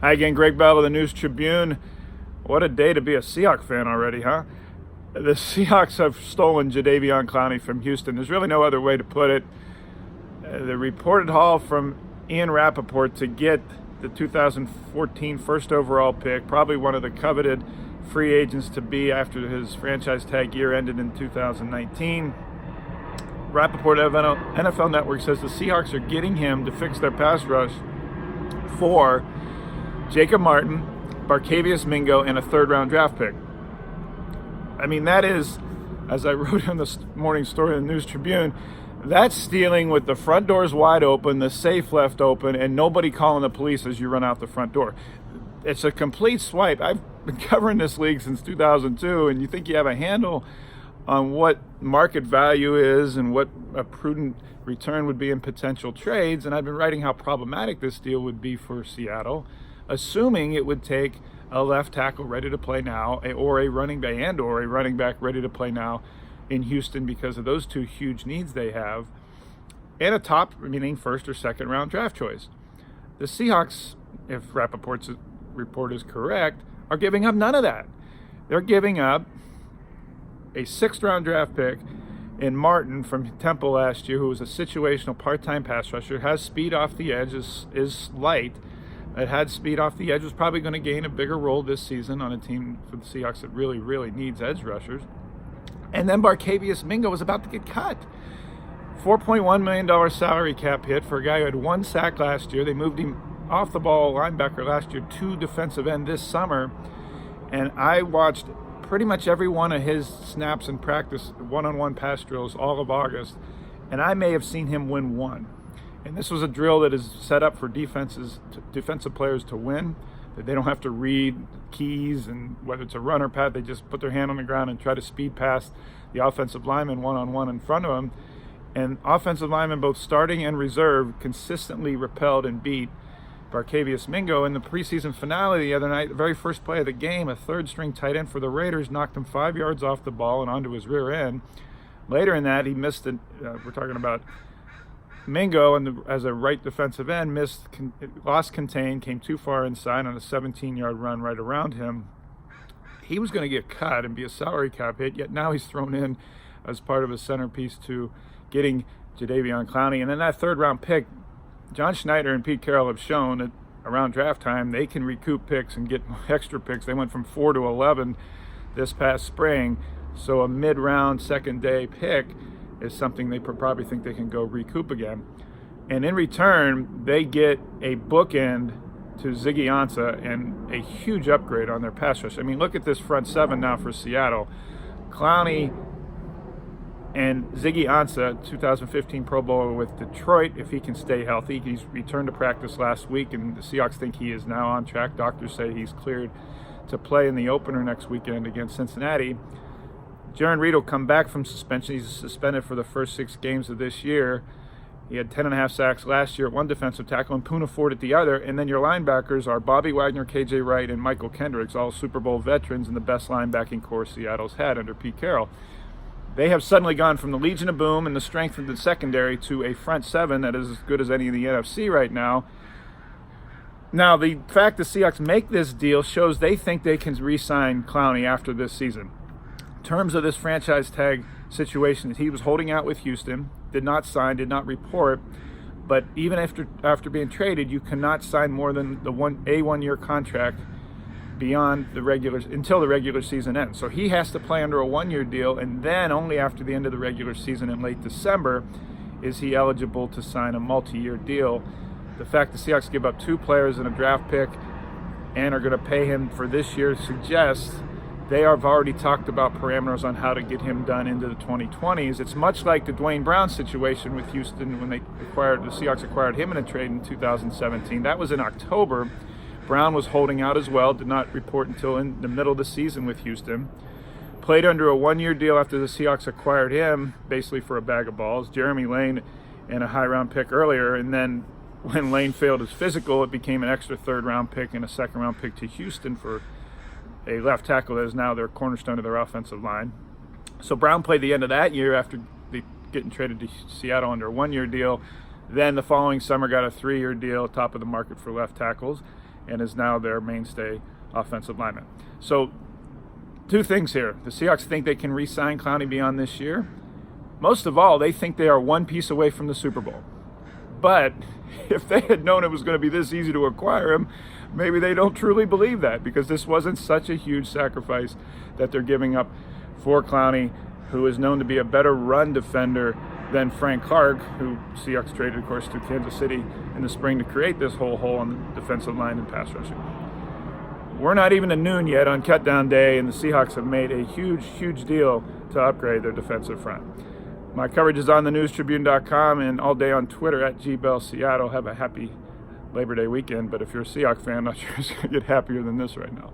Hi again, Gregg of the News Tribune. What a day to be a Seahawks fan already, huh? The Seahawks have stolen Jadeveon Clowney from Houston. There's really no other way to put it. The reported haul from Ian Rappaport to get the 2014 first overall pick, probably one of the coveted free agents to be after his franchise tag year ended in 2019. Rappaport of NFL Network says the Seahawks are getting him to fix their pass rush for Jacob Martin, Barkevious Mingo, and a third-round draft pick. I mean, that is, as I wrote in this morning's story in the News Tribune, that's stealing with the front doors wide open, the safe left open, and nobody calling the police as you run out the front door. It's a complete swipe. I've been covering this league since 2002, and you think you have a handle on what market value is and what a prudent return would be in potential trades, and I've been writing how problematic this deal would be for Seattle, assuming it would take a left tackle ready to play now, or a running back ready to play now in Houston because of those two huge needs they have, and a top, meaning first or second round draft choice. The Seahawks, if Rappaport's report is correct, are giving up none of that. They're giving up a sixth round draft pick in Martin from Temple last year, who was a situational part-time pass rusher, has speed off the edge, is light. It had speed off the edge, was probably going to gain a bigger role this season on a team for the Seahawks that really, really needs edge rushers. And then Barkevious Mingo was about to get cut. $4.1 million salary cap hit for a guy who had one sack last year. They moved him off the ball linebacker last year to defensive end this summer. And I watched pretty much every one of his snaps in practice, one-on-one pass drills, all of August. And I may have seen him win one. And this was a drill that is set up for defensive players to win. That they don't have to read keys, and whether it's a run or pass, they just put their hand on the ground and try to speed past the offensive lineman one-on-one in front of them. And offensive linemen, both starting and reserve, consistently repelled and beat Barkevious Mingo. In the preseason finale the other night, the very first play of the game, a third-string tight end for the Raiders knocked him 5 yards off the ball and onto his rear end. Later in that, he missed it. We're talking about Mingo, as a right defensive end, lost contain, came too far inside on a 17-yard run right around him. He was going to get cut and be a salary cap hit, yet now he's thrown in as part of a centerpiece to getting Jadeveon Clowney. And then that third-round pick, John Schneider and Pete Carroll have shown that around draft time they can recoup picks and get extra picks. They went from 4 to 11 this past spring, so a mid-round, second-day pick is something they probably think they can go recoup again. And in return, they get a bookend to Ziggy Ansah and a huge upgrade on their pass rush. I mean, look at this front seven now for Seattle. Clowney and Ziggy Ansah, 2015 Pro Bowler with Detroit, if he can stay healthy. He's returned to practice last week, and the Seahawks think he is now on track. Doctors say he's cleared to play in the opener next weekend against Cincinnati. Jaron Reed will come back from suspension. He's suspended for the first 6 games of this year. He had 10.5 sacks last year at one defensive tackle and Poona Ford at the other. And then your linebackers are Bobby Wagner, KJ Wright, and Michael Kendricks, all Super Bowl veterans and the best linebacking core Seattle's had under Pete Carroll. They have suddenly gone from the Legion of Boom and the strength of the secondary to a front seven that is as good as any in the NFC right now. Now, the fact the Seahawks make this deal shows they think they can re-sign Clowney after this season. Terms of this franchise tag situation, he was holding out with Houston, did not sign, did not report, but even after being traded, you cannot sign more than the one-year contract beyond until the regular season ends. So he has to play under a 1-year deal, and then only after the end of the regular season in late December is he eligible to sign a multi-year deal. The fact the Seahawks give up 2 players and a draft pick and are going to pay him for this year suggests they have already talked about parameters on how to get him done into the 2020s. It's much like the Dwayne Brown situation with Houston when the Seahawks acquired him in a trade in 2017. That was in October. Brown was holding out as well, did not report until in the middle of the season with Houston. Played under a 1-year deal after the Seahawks acquired him, basically for a bag of balls. Jeremy Lane and a high-round pick earlier, and then when Lane failed his physical, it became an extra third-round pick and a second-round pick to Houston for a left tackle that is now their cornerstone of their offensive line. So Brown played the end of that year after getting traded to Seattle under a 1-year deal. Then the following summer got a 3-year deal, top of the market for left tackles. and is now their mainstay offensive lineman. So, two things here. The Seahawks think they can re-sign Clowney beyond this year. Most of all, they think they are one piece away from the Super Bowl. But if they had known it was going to be this easy to acquire him, maybe they don't truly believe that, because this wasn't such a huge sacrifice that they're giving up for Clowney, who is known to be a better run defender than Frank Clark, who Seahawks traded, of course, to Kansas City in the spring to create this whole hole on the defensive line and pass rushing. We're not even at noon yet on cutdown day, and the Seahawks have made a huge, huge deal to upgrade their defensive front. My coverage is on thenewstribune.com and all day on Twitter at GBellSeattle. Have a happy Labor Day weekend, but if you're a Seahawks fan, I'm not sure it's going to get happier than this right now.